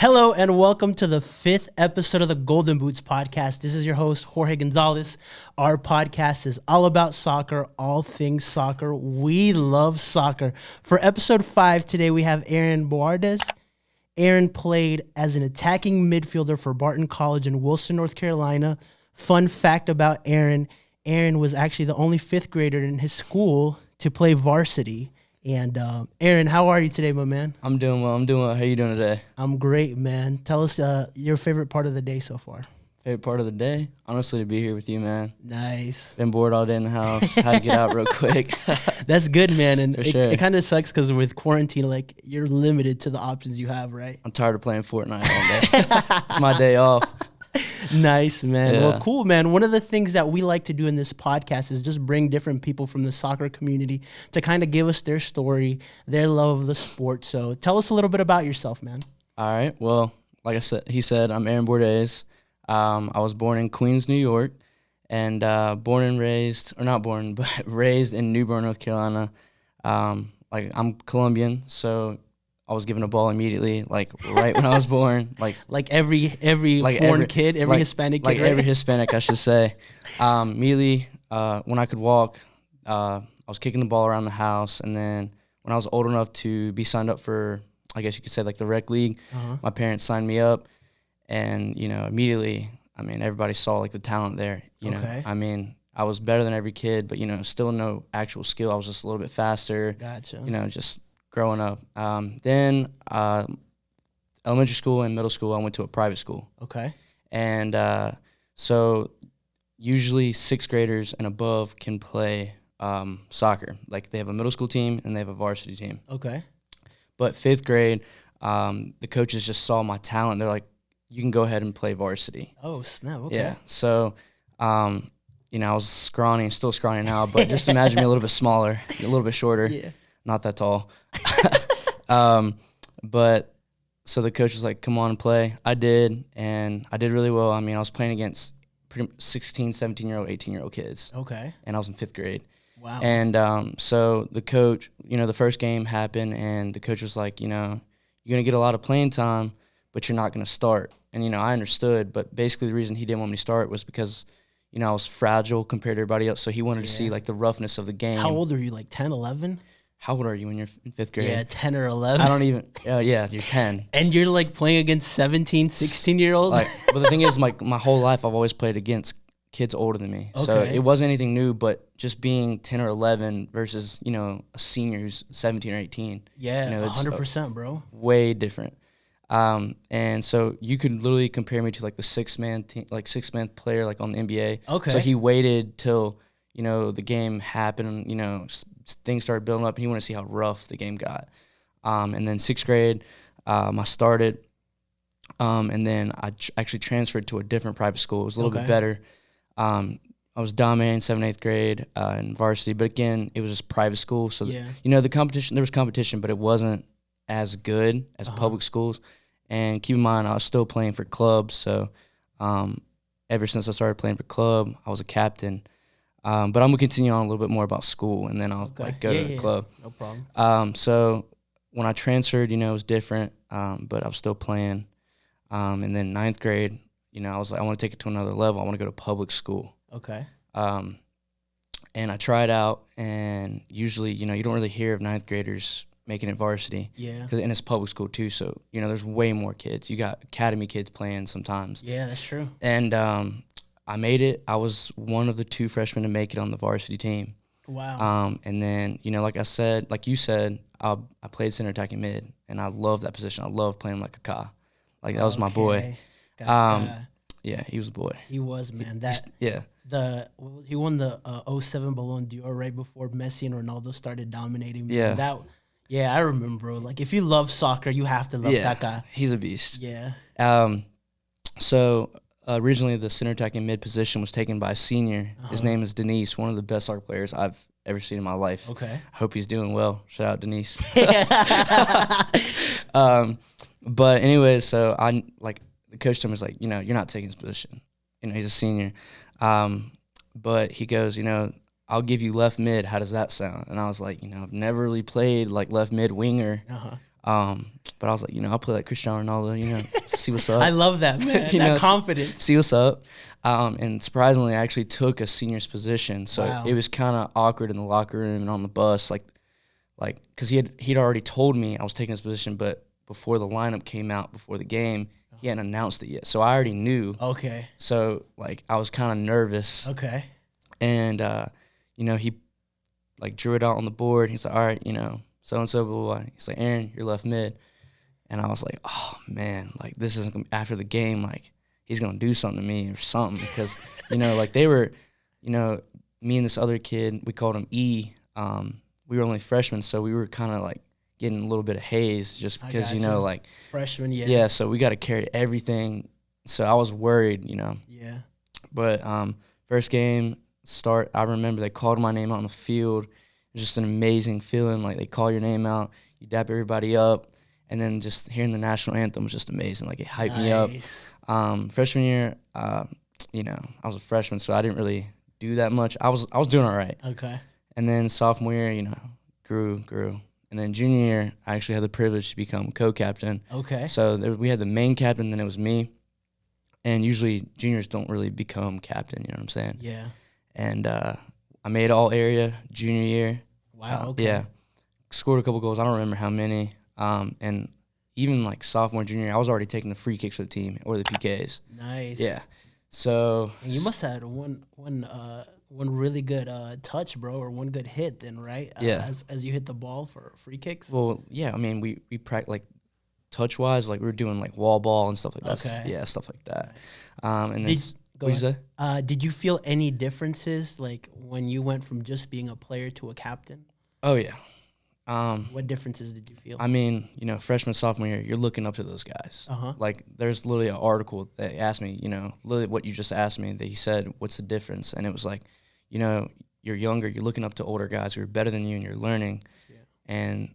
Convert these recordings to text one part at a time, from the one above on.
Hello and welcome to the 5th episode of the Golden Boots podcast. This is your host, Jorge Gonzalez. Our podcast is all about soccer, all things soccer. We love soccer. For episode 5 today, we have Aaron Bordaes. Aaron played as an attacking midfielder for Barton College in Wilson, North Carolina. Fun fact about Aaron was actually the only 5th grader in his school to play varsity. And Aaron, how are you today, my man? I'm doing well. How you doing today? I'm great, man. Tell us your favorite part of the day so far. Favorite part of the day? Honestly, to be here with you, man. Nice. Been bored all day in the house. Had to get out real quick. That's good, man. And For sure. It kind of sucks because with quarantine, like, you're limited to the options you have, right? I'm tired of playing Fortnite all day. It's my day off. Nice, man. Yeah. Well, cool, man. One of the things that we like to do in this podcast is just bring different people from the soccer community to kind of give us their story, their love of the sport. So tell us a little bit about yourself, man. All right. Well, like he said, I'm Aaron Bordaes. I was born in Queens, New York, and raised in New Bern, North Carolina. I'm Colombian, so I was given a ball immediately, right when I was born. Every foreign kid, every Hispanic kid, right? Every Hispanic, I should say. Immediately, when I could walk, I was kicking the ball around the house, and then when I was old enough to be signed up for, I guess you could say, the rec league, my parents signed me up, and, immediately, everybody saw, the talent there, you know. I was better than every kid, but, still no actual skill. I was just a little bit faster. Gotcha. Just growing up. Then elementary school and middle school, I went to a private school. Okay. And so usually 6th graders and above can play soccer. They have a middle school team and they have a varsity team. Okay. But 5th grade, the coaches just saw my talent. They're like, you can go ahead and play varsity. Oh, snap. Okay. Yeah. So, I was scrawny, still scrawny now, but just imagine me a little bit smaller, a little bit shorter. Yeah. Not that tall. But so the coach was like, come on and play. I did, and I did really well. I was playing against 16, 17-year-old, 18-year-old kids. Okay. And I was in 5th grade. Wow. And so the coach, the first game happened, and the coach was like, you're going to get a lot of playing time, but you're not going to start. And, I understood, but basically the reason he didn't want me to start was because, I was fragile compared to everybody else, so he wanted to see, the roughness of the game. How old are you, 10, 11? How old are you when you're in 5th grade? Yeah, 10 or 11. I don't even, yeah, you're 10. And you're playing against 17, 16-year-olds? But the thing is, my whole life I've always played against kids older than me. Okay. So it wasn't anything new, but just being 10 or 11 versus, a senior who's 17 or 18. Yeah, 100%, bro. Way different. And so you could literally compare me to the 6-man team, 6-man player on the NBA. Okay. So he waited till, the game happened, things started building up, and he wanted to see how rough the game got. And then 6th grade, I started, and then I actually transferred to a different private school. It was a little bit better. I was dominating 7th, 8th grade in varsity, but again, it was just private school. So, the competition, there was competition, but it wasn't as good as public schools. And keep in mind, I was still playing for clubs. So ever since I started playing for club, I was a captain. But I'm going to continue on a little bit more about school, and then I'll go to the club. No problem. So when I transferred, it was different, but I was still playing. And then 9th grade, I was like, I want to take it to another level. I want to go to public school. Okay. And I tried out, and usually, you don't really hear of 9th graders making it varsity. Yeah. And it's public school too, so, there's way more kids. You got academy kids playing sometimes. Yeah, that's true. And I made it. I was one of the 2 freshmen to make it on the varsity team. Wow. And then, like you said, I played center attacking mid, and I love that position. I love playing like a Ka. That was my boy. Yeah, he was a boy. He was, man. He won the 07 Ballon d'Or right before Messi and Ronaldo started dominating. Man. I remember, bro. If you love soccer, you have to love that guy. He's a beast. Yeah. So originally the center attacking mid position was taken by a senior. His name is Denise, one of the best soccer players I've ever seen in my life. Okay. I hope he's doing well. Shout out Denise. But anyway, so the coach told me, was like, you're not taking his position. He's a senior. But he goes, I'll give you left mid. How does that sound? And I was like, I've never really played left mid winger. But I was like, I'll play like Cristiano Ronaldo, see what's up. I love that, man. That confidence. See what's up. And surprisingly, I actually took a senior's position. So Wow. it was kind of awkward in the locker room and on the bus, like, because he'd already told me I was taking his position, but before the lineup came out before the game, he hadn't announced it yet. So I already knew. Okay. So, I was kind of nervous. Okay. And, he, drew it out on the board. He's like, all right, so-and-so, blah, blah, blah. He's like, Aaron, you're left mid. And I was like, oh, man, this isn't going to, after the game, he's going to do something to me or something. Because, they were, me and this other kid, we called him E. We were only freshmen, so we were kind of, getting a little bit of haze just because, freshman, yeah. Yeah, so we got to carry everything. So I was worried, Yeah. But first game start, I remember they called my name out on the field. It was just an amazing feeling. They call your name out, you dap everybody up, and then just hearing the national anthem was just amazing. It hyped me up. Freshman year, I was a freshman, so I didn't really do that much. I was doing all right. Okay. And then sophomore year, grew. And then junior year, I actually had the privilege to become co-captain. Okay. So we had the main captain, then it was me. And usually juniors don't really become captain, you know what I'm saying? Yeah. And I made all area junior year. Wow, okay. Yeah. Scored a couple goals. I don't remember how many. And even sophomore, junior year, I was already taking the free kicks for the team or the PKs. Nice. Yeah. So. And you must have had one really good touch, bro, or one good hit then, right? Yeah. As you hit the ball for free kicks? Well, yeah. I mean, we practice, touch-wise, we were doing, wall ball and stuff like that. Okay. Yeah, stuff like that. And then, what'd you say? Did you feel any differences, when you went from just being a player to a captain? Oh, yeah. What differences did you feel? I mean, freshman, sophomore year, you're looking up to those guys. Uh-huh. There's literally an article that asked me, literally what you just asked me, that he said, what's the difference? And it was you're younger, you're looking up to older guys who are better than you, and you're learning. Yeah. And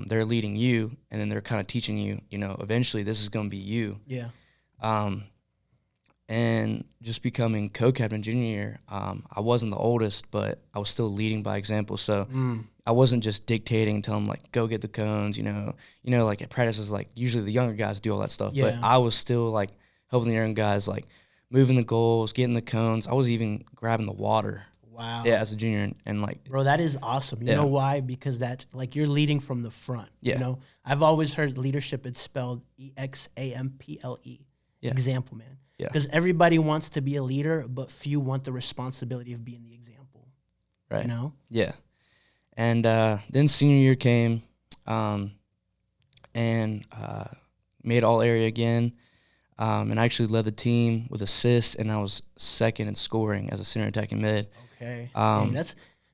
they're leading you, and then they're kind of teaching you, eventually this is going to be you. Yeah. And just becoming co-captain junior year, I wasn't the oldest, but I was still leading by example. So I wasn't just dictating and telling them, go get the cones, at practices, usually the younger guys do all that stuff. Yeah. But I was still, helping the younger guys, moving the goals, getting the cones. I was even grabbing the water. Wow. Yeah, as a junior. And bro, that is awesome. You know why? Because that's, you're leading from the front. Yeah. I've always heard leadership, it's spelled EXAMPLE. Yeah. Example, man. Yeah. Because everybody wants to be a leader, but few want the responsibility of being the example. Right. Yeah. And then senior year came, and made all area again, and I actually led the team with assists, and I was second in scoring as a center attacking mid. Okay. Dang,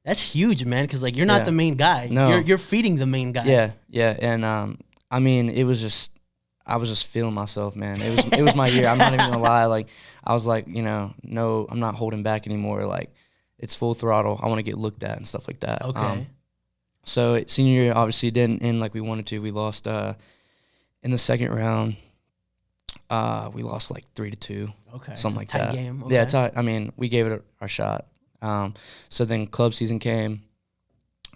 that's huge, man. Because you're not the main guy. No. You're feeding the main guy. Yeah. And I mean, it was just. I was just feeling myself, man. It was my year. I'm not even gonna lie. I was no, I'm not holding back anymore. It's full throttle. I want to get looked at and stuff like that. Okay. So senior year obviously didn't end like we wanted to. We lost in the second round. We lost 3-2. Okay. Something like tight that. Game. Okay. Yeah, tight. I mean, we gave it our shot. So then club season came.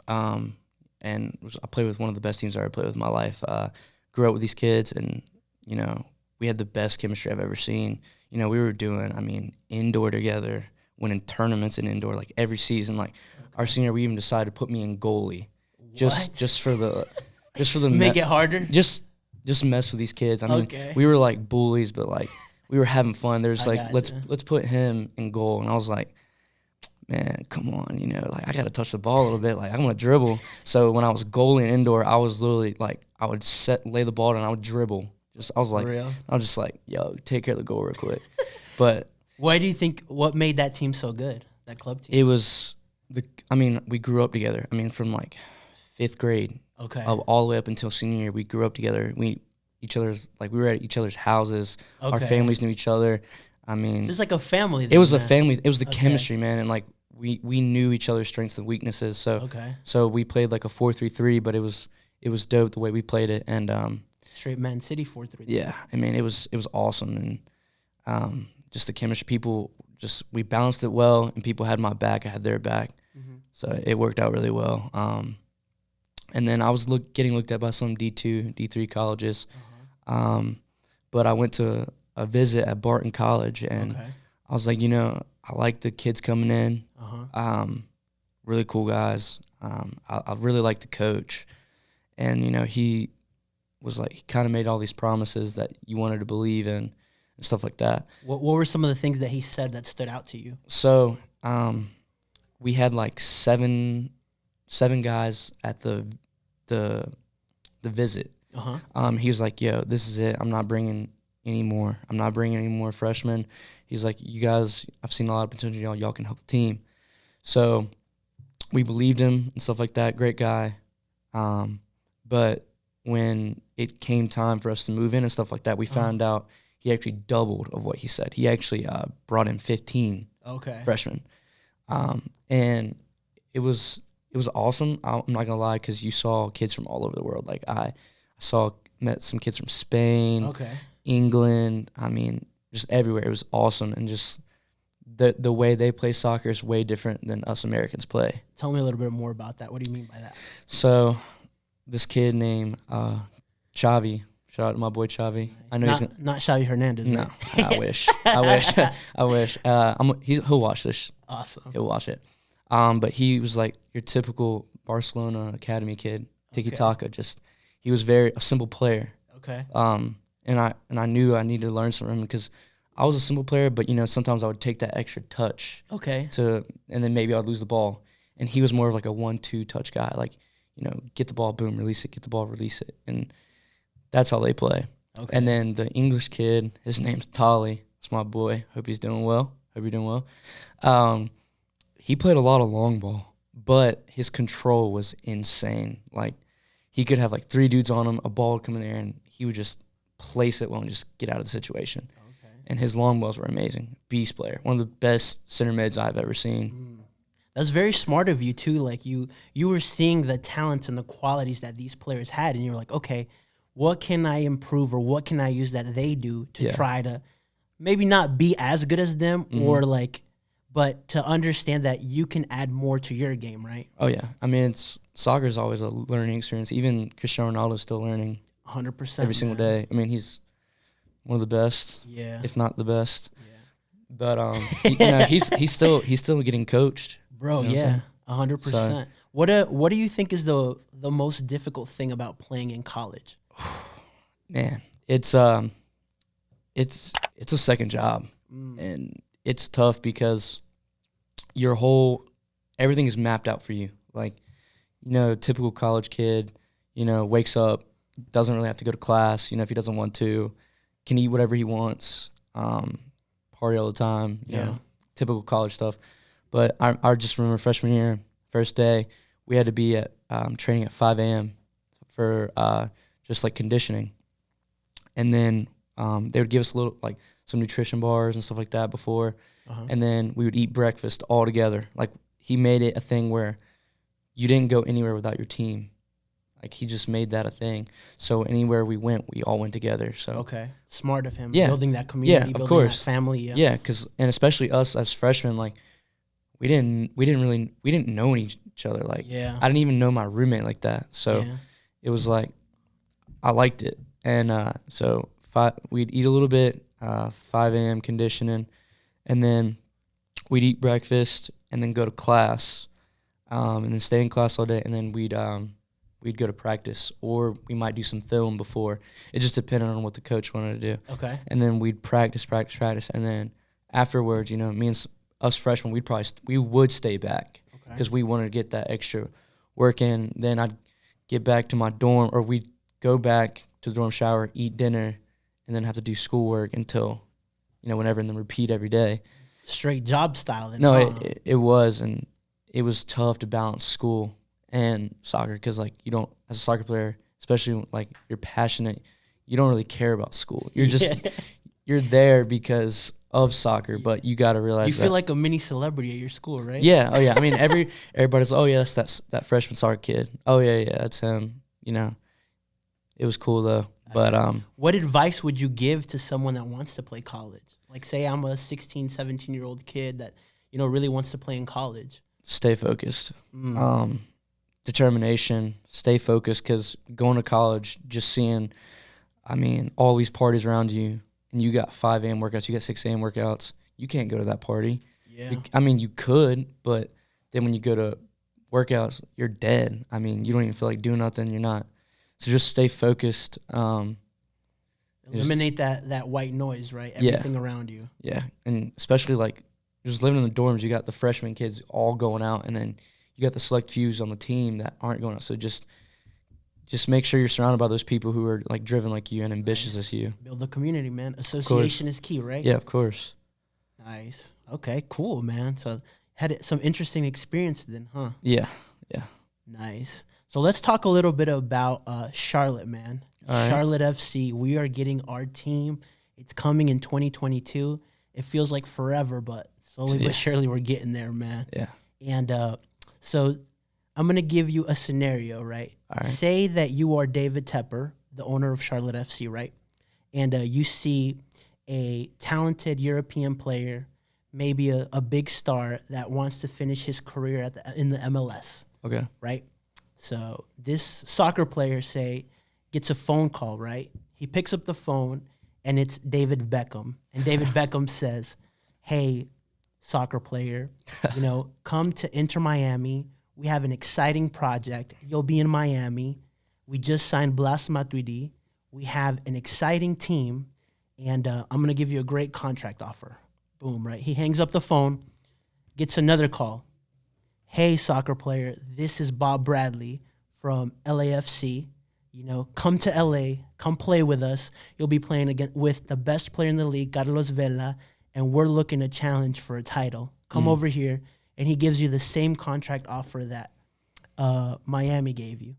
And I played with one of the best teams I ever played with in my life. Grew up with these kids, and we had the best chemistry I've ever seen. We were doing indoor together, winning tournaments in indoor every season. Our senior, we even decided to put me in goalie, just for the make it harder. Just mess with these kids. I mean, we were bullies, but we were having fun. There's let's put him in goal, and I was like, man, come on, I got to touch the ball a little bit. I'm going to dribble. So when I was goalie indoor, I was literally I would lay the ball and I would dribble. I was just yo, take care of the goal real quick. But why do you think, what made that team so good, that club team? It was we grew up together. From 5th grade. Okay. All the way up until senior year, we grew up together. We were at each other's houses. Okay. Our families knew each other. It's like a family. It was a family. It was the chemistry, man. And we knew each other's strengths and weaknesses. So we played a 4-3-3, but it was dope the way we played it. And straight Man City 4-3. Yeah, it was awesome, and just the chemistry. We balanced it well, and people had my back. I had their back, so it worked out really well. And then I was getting looked at by some D2, D3 colleges. But I went to a visit at Barton College, and I was like, I like the kids coming in. Really cool guys. I really like the coach. And, he was like, he kind of made all these promises that you wanted to believe in and stuff like that. What were some of the things that he said that stood out to you? So we had like seven guys at the visit. He was like, yo, this is it. I'm not bringing any more. I'm not bringing any more freshmen. He's like, you guys, I've seen a lot of potential. Y'all can help the team. So we believed him and stuff like that. Great guy. But when it came time for us to move in and stuff like that, we found out he actually doubled of what he said. He actually brought in 15 freshmen. And it was awesome. I'm not going to lie, because you saw kids from all over the world. Like I met some kids from Spain, England. I mean, just everywhere. It was awesome. And just the way they play soccer is way different than us Americans play. Tell me a little bit more about that. What do you mean by that? So this kid named Xavi. Shout out to my boy Xavi. I know not Xavi Hernandez. No, right? I wish. I wish. He'll watch this. Awesome. He'll watch it. But he was like your typical Barcelona academy kid, tiki-taka. Just he was a simple player. And I knew I needed to learn something from him, because I was a simple player, but sometimes I would take that extra touch. And then maybe I'd lose the ball. And he was more of like a 1-2 touch guy, like get the ball, boom, release it, get the ball, release it, and that's how they play. And then the English kid, his name's Tolly. It's my boy. Hope he's doing well. Hope you're doing well. He played a lot of long ball, but his control was insane. Like, he could have like 3 dudes on him, a ball would come in there, and he would just place it well and just get out of the situation. And his long balls were amazing. Beast player. One of the best center mids I've ever seen. That's very smart of you, too. Like, you were seeing the talents and the qualities that these players had, and you were like, okay, what can I improve, or what can I use that they do to try to maybe not be as good as them, or like, but to understand that you can add more to your game, right? Oh, yeah. I mean, soccer is always a learning experience. Even Cristiano Ronaldo is still learning 100% every single day. I mean, he's one of the best, if not the best. But he's still getting coached. Bro, 100%. What do you think is the most difficult thing about playing in college? Man, it's a second job, and it's tough because everything is mapped out for you. Like, typical college kid, wakes up, doesn't really have to go to class, if he doesn't want to, can eat whatever he wants, party all the time, typical college stuff. But I just remember freshman year, first day, we had to be at training at 5 a.m. for just like conditioning. And then they would give us some nutrition bars and stuff like that before. And then we would eat breakfast all together. Like, he made it a thing where you didn't go anywhere without your team. Like, he just made that a thing. So anywhere we went, we all went together. So smart of him. Building that community, building that family. Yeah, and especially us as freshmen, like, we didn't know each other. Like, I didn't even know my roommate like that. So it was like, I liked it. And so we'd eat a little bit, 5 a.m. conditioning, and then we'd eat breakfast and then go to class, and then stay in class all day, and then we'd go to practice, or we might do some film before. It just depended on what the coach wanted to do. And then we'd practice, and then afterwards, me and us freshmen, we would stay back because we wanted to get that extra work in. Then I'd get back to my dorm, or we'd go back to the dorm, shower, eat dinner, and then have to do schoolwork until, whenever, and then repeat every day. Straight job style. It was, and it was tough to balance school and soccer because, like, you don't, as a soccer player, especially like you're passionate, you don't really care about school. You're just you're there because of soccer, but you got to realize you feel like a mini celebrity at your school, right? Yeah. Oh yeah. I mean, everybody's like, oh yeah, that's that freshman soccer kid. Oh yeah, that's him. It was cool though. But what advice would you give to someone that wants to play college? Like, say I'm a 16, 17-year-old kid that really wants to play in college. Stay focused. determination, stay focused, because going to college, just seeing, all these parties around you, and you got 5 a.m. workouts, you got 6 a.m. workouts, you can't go to that party. Yeah. You could, but then when you go to workouts, you're dead. You don't even feel like doing nothing. You're not. So just stay focused. Eliminate that white noise, right? Everything around you. Yeah, and especially like just living in the dorms, you got the freshman kids all going out, and then you got the select fews on the team that aren't going out. So just make sure you're surrounded by those people who are like driven like you and ambitious as you. Build a community, man. Association is key, right? Yeah, of course. Nice. Okay, cool, man. So had some interesting experience then, huh? Yeah. Nice. So let's talk a little bit about Charlotte, man. Right. Charlotte FC. We are getting our team. It's coming in 2022. It feels like forever, but slowly but surely we're getting there, man. Yeah. And so I'm going to give you a scenario, right? All right. Say that you are David Tepper, the owner of Charlotte FC, right? And you see a talented European player, maybe a big star that wants to finish his career in the MLS. Okay. Right? So this soccer player, gets a phone call, right? He picks up the phone, and it's David Beckham. And David Beckham says, hey, soccer player, come to Inter Miami. We have an exciting project. You'll be in Miami. We just signed Blas Matuidi. We have an exciting team, and I'm going to give you a great contract offer. Boom, right? He hangs up the phone, gets another call. Hey, soccer player, this is Bob Bradley from LAFC. Come to LA, come play with us. You'll be playing with the best player in the league, Carlos Vela, and we're looking to challenge for a title. Come over here. And he gives you the same contract offer that Miami gave you.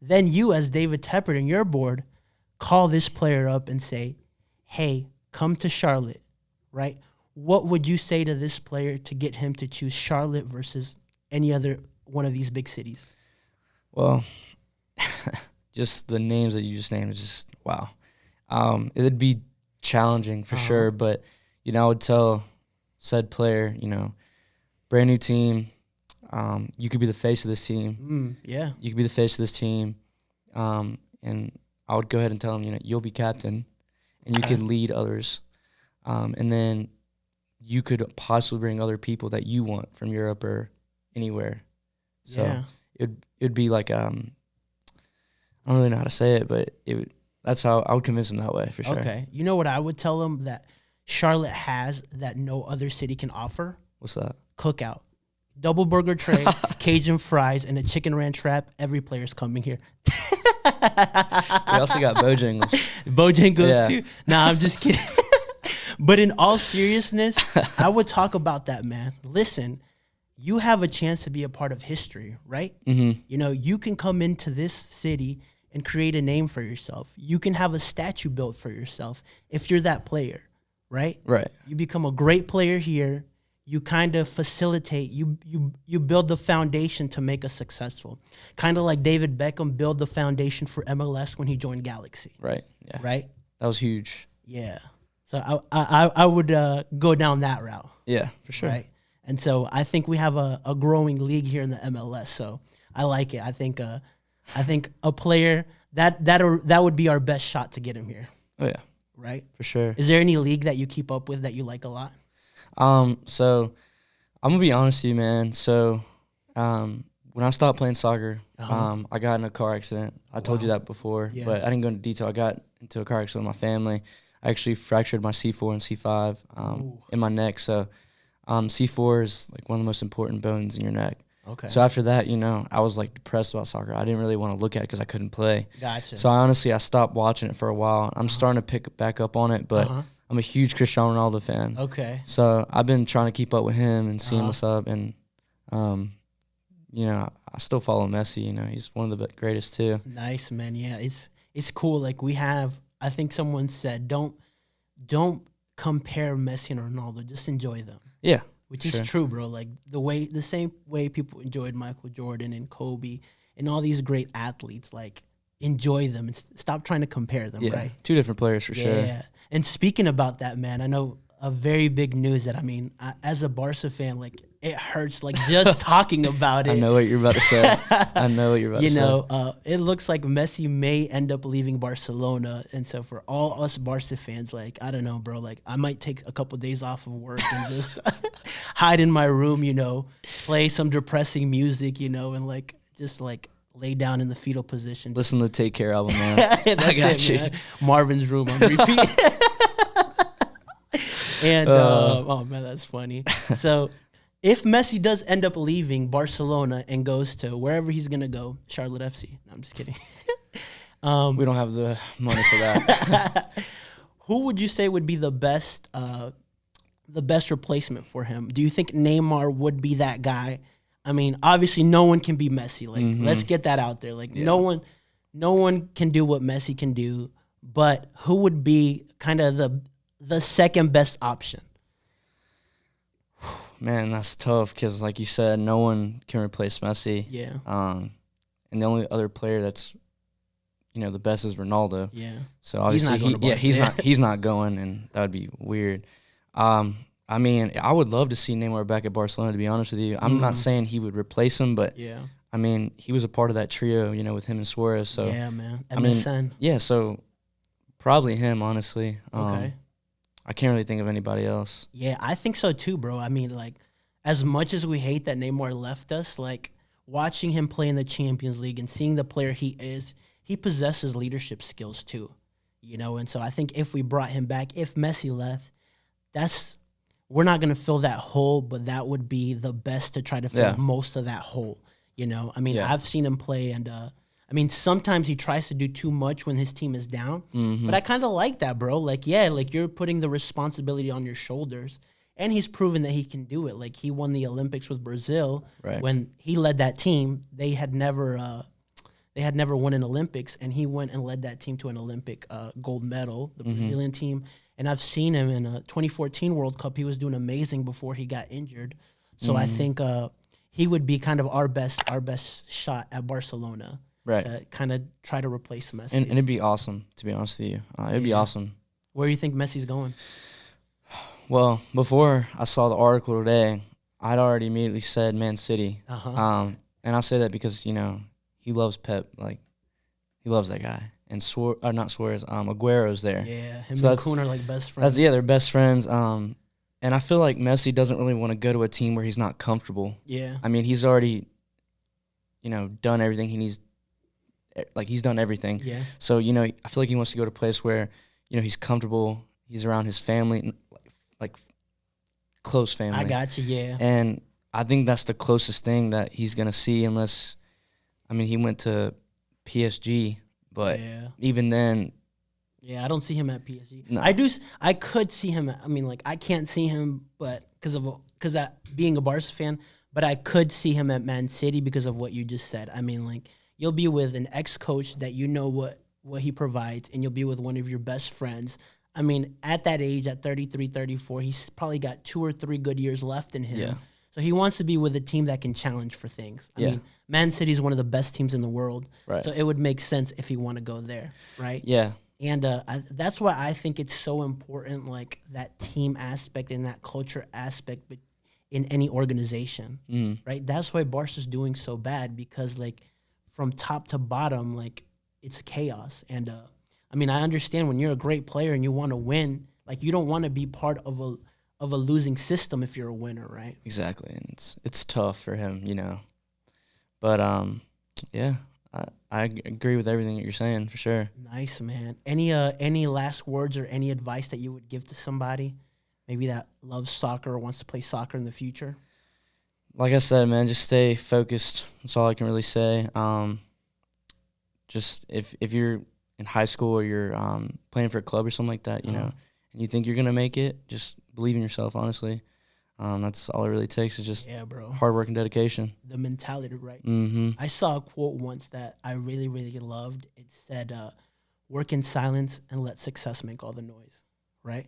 Then you, as David Tepper and your board, call this player up and say, hey, come to Charlotte, right? What would you say to this player to get him to choose Charlotte versus any other one of these big cities? Well, just the names that you just named is just, wow. It'd be challenging for sure, but, I would tell said player, brand new team, you could be the face of this team. Yeah. You could be the face of this team. And I would go ahead and tell him, you'll be captain, and you can lead others. And then you could possibly bring other people that you want from Europe or anywhere. So it'd be like, I don't really know how to say it, but that's how I would convince him that way for sure. Okay. You know what I would tell him that Charlotte has that no other city can offer? What's that? Cookout. Double burger tray, Cajun fries, and a chicken ranch wrap. Every player's coming here. We also got Bojangles. Bojangles too? Nah, I'm just kidding. But in all seriousness, I would talk about that, man. Listen, you have a chance to be a part of history, right? Mm-hmm. You can come into this city and create a name for yourself. You can have a statue built for yourself if you're that player, right? Right. You become a great player here. You kind of facilitate, you build the foundation to make us successful. Kind of like David Beckham built the foundation for MLS when he joined Galaxy. Right, yeah. Right? That was huge. Yeah. So I would go down that route. Yeah, for sure. Right? And so I think we have a growing league here in the MLS. So I like it. I think a player, that would be our best shot to get him here. Oh, yeah. Right? For sure. Is there any league that you keep up with that you like a lot? So I'm gonna be honest with you, man. So, when I stopped playing soccer, I got in a car accident. I told you that before, but I didn't go into detail. I got into a car accident with my family. I actually fractured my C4 and C5, in my neck. So, C4 is like one of the most important bones in your neck. Okay. So after that, I was like depressed about soccer. I didn't really want to look at it because I couldn't play. Gotcha. So I stopped watching it for a while. I'm starting to pick back up on it, but I'm a huge Cristiano Ronaldo fan. Okay. So I've been trying to keep up with him and seeing what's up. And, I still follow Messi. He's one of the greatest too. Nice, man. Yeah, it's cool. Like I think someone said, don't compare Messi and Ronaldo. Just enjoy them. Yeah. Which is true, bro. Like the same way people enjoyed Michael Jordan and Kobe and all these great athletes, like enjoy them and stop trying to compare them, right? Two different players for sure. Yeah. And speaking about that, man, I know a very big news that, as a Barca fan, like it hurts like just talking about it. I know what you're about to say. I know what you're about to say. It looks like Messi may end up leaving Barcelona, and so for all us Barca fans, like I don't know, bro, like I might take a couple days off of work and just hide in my room, play some depressing music, and like just like lay down in the fetal position. Listen to the Take Care album, man. I got you. Man. Marvin's Room on repeat. And oh man, that's funny. So if Messi does end up leaving Barcelona and goes to wherever he's gonna go, Charlotte FC. No, I'm just kidding. We don't have the money for that. Who would you say would be the best replacement for him? Do you think Neymar would be that guy? I mean, obviously, no one can be Messi. Like, let's get that out there. Like, no one can do what Messi can do. But who would be kind of the second best option? Man, that's tough because, like you said, no one can replace Messi. Yeah. And the only other player that's, the best is Ronaldo. Yeah. So obviously, he's not going, and that would be weird. I mean, I would love to see Neymar back at Barcelona, to be honest with you. I'm not saying he would replace him, but I mean, he was a part of that trio, with him and Suarez. So yeah, man. MSN. So probably him, honestly. Okay. I can't really think of anybody else. Yeah, I think so too, bro. I mean, like, as much as we hate that Neymar left us, like, watching him play in the Champions League and seeing the player he is, he possesses leadership skills too, And so I think if we brought him back, if Messi left, we're not going to fill that hole, but that would be the best to try to fill most of that hole, I mean, I've seen him play, and I mean, sometimes he tries to do too much when his team is down, but I kind of like that, bro. Like, like you're putting the responsibility on your shoulders, and he's proven that he can do it. Like, he won the Olympics with Brazil. Right. When he led that team, they had never won an Olympics, and he went and led that team to an Olympic gold medal, the Brazilian team. And I've seen him in a 2014 World Cup. He was doing amazing before he got injured. So I think he would be kind of our best shot at Barcelona. Right. To kind of try to replace Messi. And it'd be awesome, to be honest with you. It'd be awesome. Where do you think Messi's going? Well, before I saw the article today, I'd already immediately said Man City. And I say that because, he loves Pep. Like, he loves that guy. And not Suarez, Aguero's there. Yeah, him and Kun are like best friends. They're best friends. And I feel like Messi doesn't really want to go to a team where he's not comfortable. Yeah. I mean, he's already, done everything he needs. Like, he's done everything. Yeah. So, I feel like he wants to go to a place where, he's comfortable. He's around his family, like close family. I got you, yeah. And I think that's the closest thing that he's going to see unless, he went to PSG. But even then, yeah, I don't see him at PSG. No. I could see him. I can't see him, but because of being a Barca fan. But I could see him at Man City because of what you just said. You'll be with an ex-coach that what he provides, and you'll be with one of your best friends. At that age, at 33, 34, he's probably got 2 or 3 good years left in him. Yeah. So he wants to be with a team that can challenge for things. I mean, Man City is one of the best teams in the world. Right. So it would make sense if he want to go there, right? Yeah. And that's why I think it's so important, like that team aspect and that culture aspect in any organization, right? That's why Barca's doing so bad because, like, from top to bottom, like, it's chaos. And, I understand when you're a great player and you want to win, like, you don't want to be part of a losing system if you're a winner, right? Exactly. And it's tough for him, But, I agree with everything that you're saying, for sure. Nice, man. Any last words or any advice that you would give to somebody maybe that loves soccer or wants to play soccer in the future? Like I said, man, just stay focused. That's all I can really say. Just if you're in high school or you're playing for a club or something like that, and you think you're going to make it, just believe in yourself, honestly. That's all it really takes is just hard work and dedication. The mentality, right? Mm-hmm. I saw a quote once that I really, really loved. It said, work in silence and let success make all the noise, right?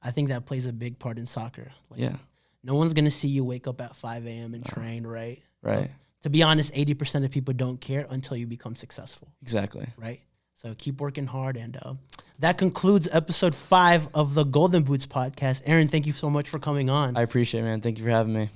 I think that plays a big part in soccer. Like, no one's going to see you wake up at 5 a.m. and train, right? Right. To be honest, 80% of people don't care until you become successful. Exactly. Right? So keep working hard. And that concludes episode 5 of the Golden Boots podcast. Aaron, thank you so much for coming on. I appreciate it, man. Thank you for having me.